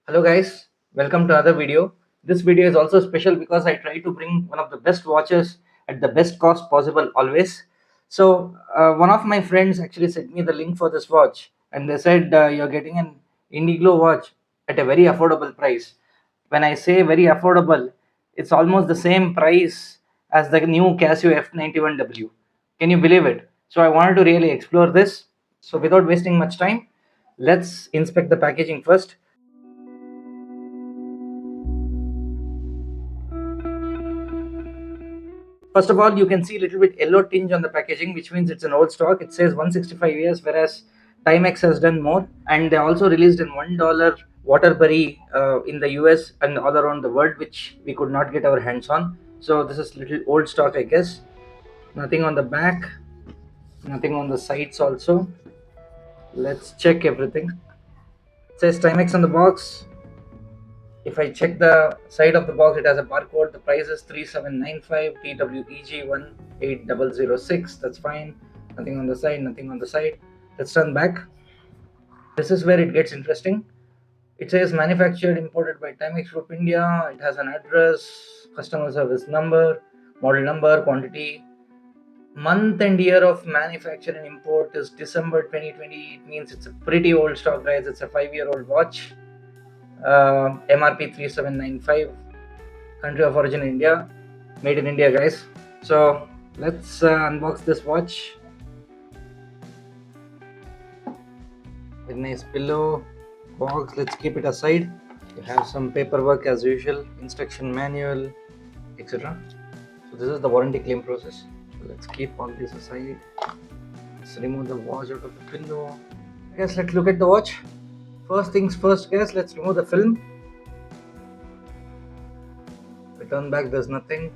Hello guys, welcome to another video. This video is also special because I try to bring one of the best watches at the best cost possible always. So one of my friends actually sent me the link for this watch and they said you're getting an Indiglo watch at a very affordable price. When I say very affordable, it's almost the same price as the new Casio F91W. Can you believe it? So I wanted to really explore this. So without wasting much time, let's inspect the packaging first. First of all, you can see a little bit yellow tinge on the packaging, which means it's an old stock. It says 165 years, whereas Timex has done more. And they also released in $1 Waterbury in the US and all around the world, which we could not get our hands on. So this is little old stock, I guess. Nothing on the back, nothing on the sides also. Let's check everything. It says Timex on the box. If I check the side of the box, it has a barcode. The price is 3795 TWEG18006. That's fine. Nothing on the side, nothing on the side. Let's turn back. This is where it gets interesting. It says manufactured, imported by Timex Group India. It has an address, customer service number, model number, quantity. Month and year of manufacture and import is December 2020. It means it's a pretty old stock, guys. It's a 5-year-old watch. MRP 3795, country of origin India, made in India, guys. So let's unbox this watch. Very nice pillow box. Let's keep it aside. You have some paperwork as usual, instruction manual, etc. So this is the warranty claim process. So let's keep all this aside. Let's remove the watch out of the pillow. I guess let's look at the watch. First things first, guys, let's remove the film. Return back, there's nothing.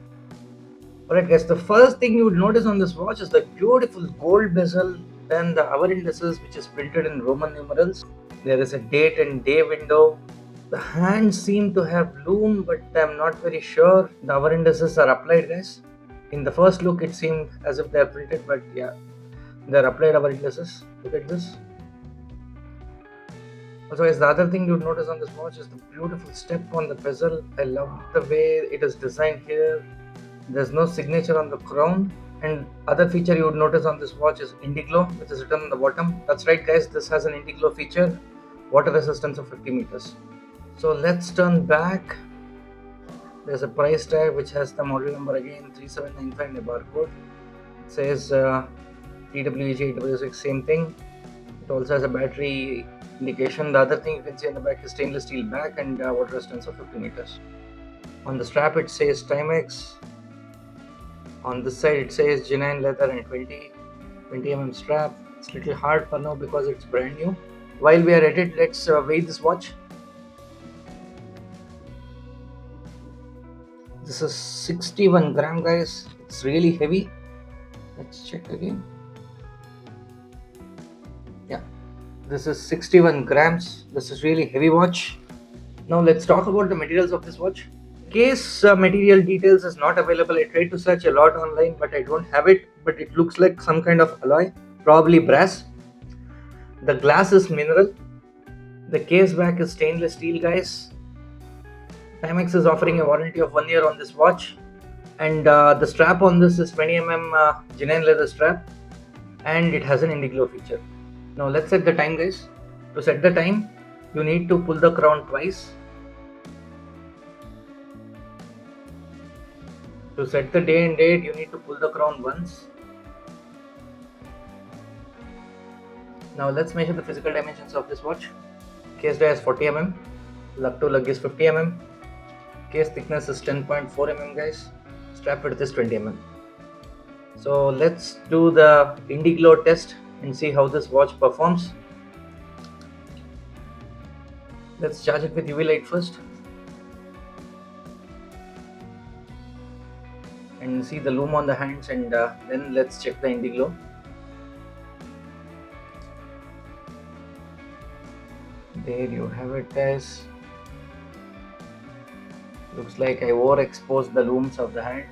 Alright guys, the first thing you would notice on this watch is the beautiful gold bezel, then the hour indices, which is printed in Roman numerals. There is a date and day window. The hands seem to have Lume, but I'm not very sure. The hour indices are applied, guys. In the first look, it seemed as if they're printed, but yeah, they're applied hour indices. Look at this. Also guys, the other thing you'd notice on this watch is the beautiful step on the bezel. I love the way it is designed here. There's no signature on the crown. And other feature you would notice on this watch is Indiglo, which is written on the bottom. That's right guys, this has an Indiglo feature, water resistance of 50 meters. So let's turn back. There's a price tag which has the model number again, 3795 and a barcode. It says TWEG8006, same thing. It also has a battery indication. The other thing you can see on the back is stainless steel back and water resistance of 50 meters. On the strap it says Timex. On this side it says genuine leather and 20 mm strap. It's a little hard for now because it's brand new. While we are at it, let's weigh this watch. This is 61 gram, guys. It's really heavy. Let's check again. Yeah, this is 61 grams. This is really heavy watch. Now let's talk about the materials of this watch. Case material details is not available. I tried to search a lot online, but I don't have it. But it looks like some kind of alloy, probably brass. The glass is mineral. The case back is stainless steel, guys. Timex is offering a warranty of 1 year on this watch. And the strap on this is 20 mm genuine leather strap. And it has an Indiglo feature. Now let's set the time, guys. To set the time, you need to pull the crown twice. To set the day and date, you need to pull the crown once. Now let's measure the physical dimensions of this watch. Case diameter is 40 mm. Lug to lug is 50 mm. Case thickness is 10.4 mm, guys. Strap width is 20 mm. So let's do the Indiglo test and see how this watch performs. Let's charge it with UV light first and see the lume on the hands, and then let's check the Indiglo. There you have it, guys. Looks like I overexposed the looms of the hand.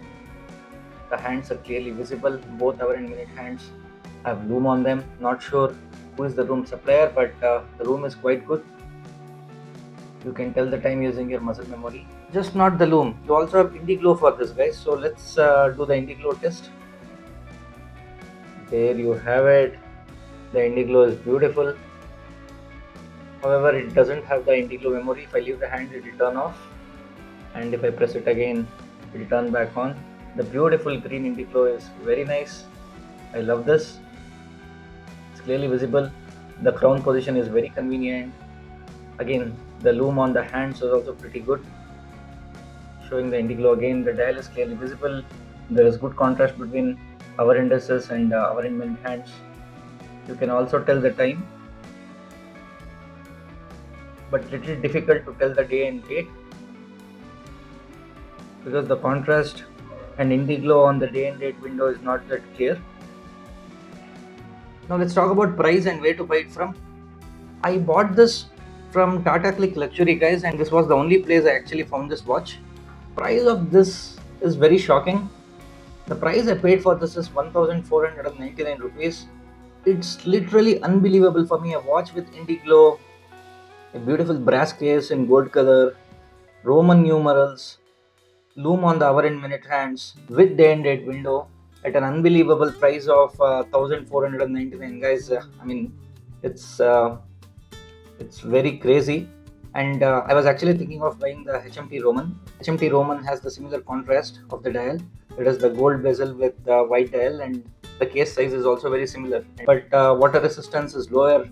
The hands are clearly visible. Both hour and minute hands have lume on them. Not sure who is the Lume supplier, but the Lume is quite good. You can tell the time using your muscle memory. Just not the Lume. You also have Indiglo for this, guys. So let's do the Indiglo test. There you have it. The Indiglo is beautiful. However, it doesn't have the Indiglo memory. If I leave the hand, it will turn off. And if I press it again, it will turn back on. The beautiful green Indiglo is very nice. I love this. It's clearly visible. The crown position is very convenient. Again, the Lume on the hands is also pretty good. Showing the Indiglo again, the dial is clearly visible. There is good contrast between hour indices and hour and minute hands. You can also tell the time, but little difficult to tell the day and date because the contrast and Indiglo on the day and date window is not that clear. Now let's talk about price and where to buy it from. I bought this from Tata Cliq Luxury, guys, and this was the only place I actually found this watch. Price of this is very shocking. The price I paid for this is 1,499 rupees. It's literally unbelievable for me. A watch with Indiglo, a beautiful brass case in gold color, Roman numerals, Lume on the hour and minute hands with day and date window at an unbelievable price of 1,499, guys. I mean, it's very crazy. And I was actually thinking of buying the HMT Roman. HMT Roman has the similar contrast of the dial. It is the gold bezel with the white dial, and the case size is also very similar. But water resistance is lower,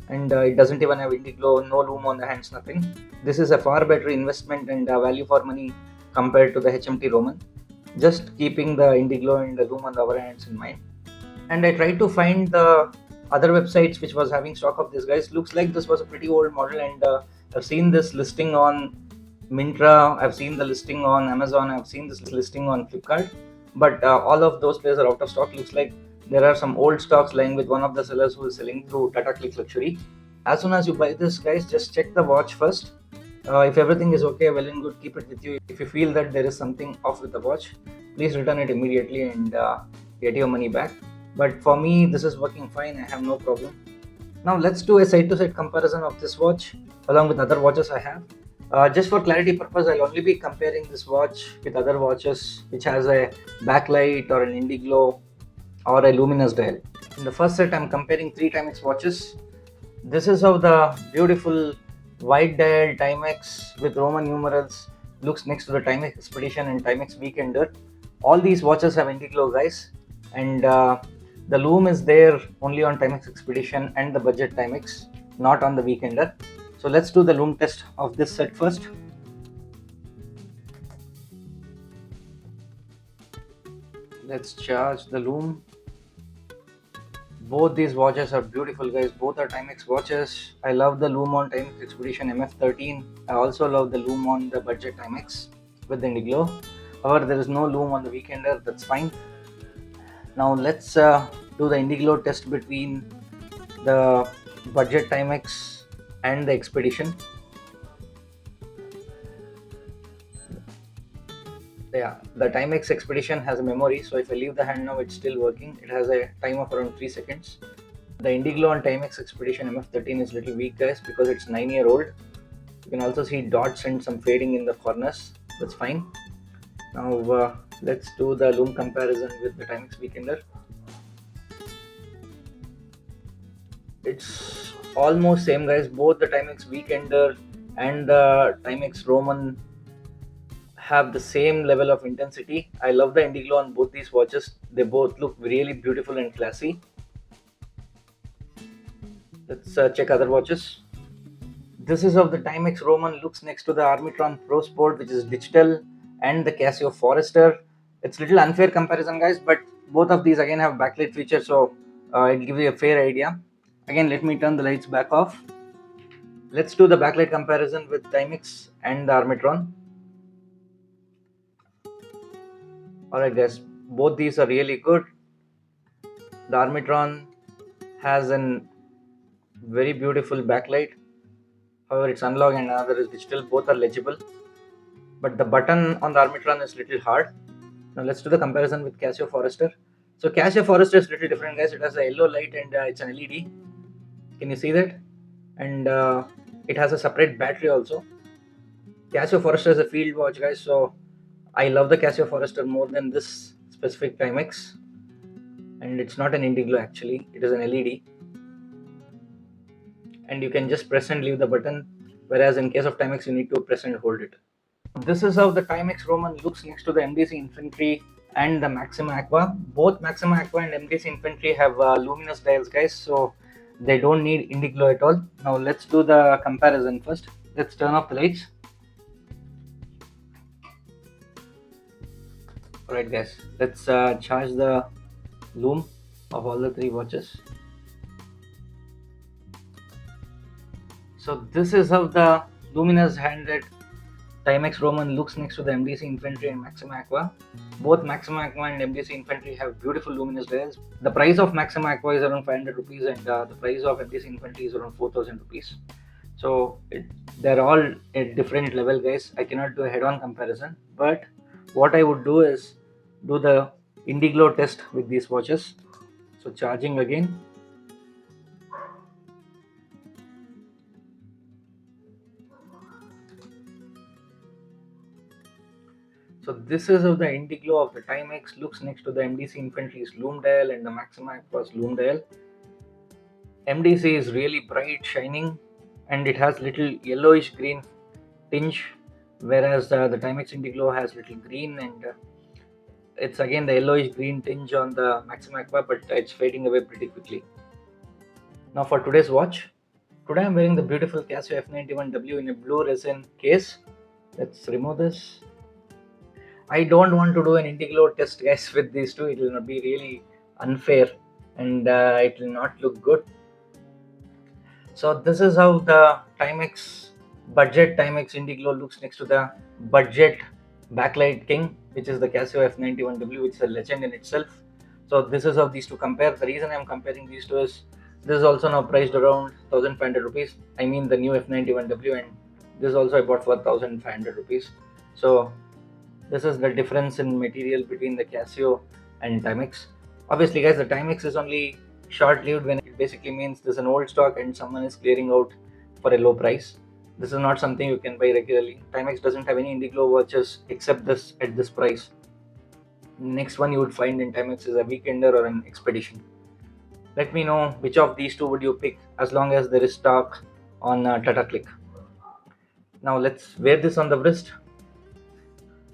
and it doesn't even have Indiglo, no Lume on the hands, nothing. This is a far better investment and value for money compared to the HMT Roman. Just keeping the Indiglo and the Lume on the other hands in mind. And I tried to find the other websites which was having stock of this, guys. Looks like this was a pretty old model, and I've seen this listing on Myntra, I've seen the listing on Amazon, I've seen this listing on Flipkart, but all of those places are out of stock. Looks like there are some old stocks lying with one of the sellers who is selling through Tata Cliq Luxury. As soon as you buy this, guys, just check the watch first. If everything is okay, well and good, keep it with you. If you feel that there is something off with the watch, please return it immediately and get your money back. But for me, this is working fine. I have no problem. Now let's do a side-to-side comparison of this watch along with other watches I have. Just for clarity purpose, I'll only be comparing this watch with other watches which has a backlight or an Indiglo or a luminous dial. In the first set, I'm comparing 3 Timex watches. This is how the beautiful white dial Timex with Roman numerals looks next to the Timex Expedition and Timex Weekender. All these watches have Indiglo, guys, and the Lume is there only on Timex Expedition and the budget Timex, not on the Weekender. So let's do the Lume test of this set first. Let's charge the Lume. Both these watches are beautiful, guys. Both are Timex watches. I love the Lume on Timex Expedition MF13. I also love the Lume on the budget Timex with the Indiglo. However, there is no Lume on the Weekender. That's fine. Now let's do the Indiglo test between the budget Timex and the Expedition. Yeah, the Timex Expedition has a memory, so if I leave the hand now, it's still working. It has a time of around 3 seconds. The Indiglo on Timex Expedition MF13 is little weak, guys, because it's 9-year-old. You can also see dots and some fading in the corners. That's fine. Now let's do the Lume comparison with the Timex Weekender. It's almost same, guys. Both the Timex Weekender and the Timex Roman have the same level of intensity. I love the Indiglo on both these watches. They both look really beautiful and classy. Let's check other watches. This is how the Timex Roman looks next to the Armitron Pro Sport, which is digital, and the Casio Forester. It's a little unfair comparison, guys, but both of these again have backlight features, so it'll give you a fair idea. Again, let me turn the lights back off. Let's do the backlight comparison with Timex and the Armitron. Alright, guys, both these are really good. The Armitron has a very beautiful backlight. However, it's analog and another is digital. Both are legible, but the button on the Armitron is little hard. Now let's do the comparison with Casio Forester. So Casio Forester is little different, guys. It has a yellow light and it's an LED. Can you see that? And It has a separate battery also. Casio Forester is a field watch, guys, so I love the Casio Forester more than this specific Timex. And it's not an Indiglo actually, it is an LED. And you can just press and leave the button, whereas in case of Timex you need to press and hold it. This is how the Timex Roman looks next to the MDC Infantry and the Maxima Aqua. Both Maxima Aqua and MDC Infantry have luminous dials, guys, so they don't need Indiglo at all. Now let's do the comparison first. Let's turn off the lights. Alright guys, let's charge the Lume of all the three watches. So this is how the luminous handed Timex Roman looks next to the MDC Infantry and Maxima Aqua. Both Maxima Aqua and MDC Infantry have beautiful luminous dials. The price of Maxima Aqua is around 500 rupees and the price of MDC Infantry is around 4000 rupees. So they're all at different level, guys. I cannot do a head-on comparison, but what I would do is do the Indiglo test with these watches. So charging again. So this is how the Indiglo of the Timex looks next to the MDC Infantry's Lume dial and the Maxima Aqua's Lume dial. MDC is really bright, shining, and it has little yellowish green tinge, whereas the Timex Indiglo has little green, and it's again the yellowish green tinge on the Maxima Aqua, but it's fading away pretty quickly. Now for today's watch, today I'm wearing the beautiful Casio F91W in a blue resin case. Let's remove this. I don't want to do an Indiglo test, guys, with these two. It will be really unfair and it will not look good. So this is how the Timex budget Timex Indiglo looks next to the budget Backlight King, which is the Casio F91W, which is a legend in itself. So this is how these two compare. The reason I'm comparing these two is this is also now priced around 1500 rupees. I mean the new F91W, and this also I bought for 1500 rupees. So this is the difference in material between the Casio and Timex. Obviously, guys, the Timex is only short-lived when it basically means there's an old stock and someone is clearing out for a low price. This is not something you can buy regularly. Timex doesn't have any Indiglo watches except this at this price. Next one you would find in Timex is a weekender or an expedition. Let me know which of these two would you pick, as long as there is stock on Tata Cliq. Now let's wear this on the wrist.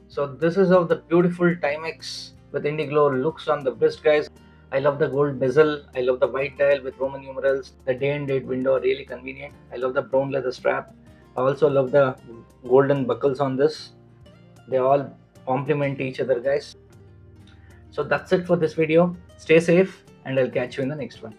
So this is how the beautiful Timex with Indiglo looks on the wrist, guys. I love the gold bezel. I love the white dial with Roman numerals. The day and date window, really convenient. I love the brown leather strap. I also love the golden buckles on this. They all complement each other, guys. So that's it for this video. Stay safe and I'll catch you in the next one.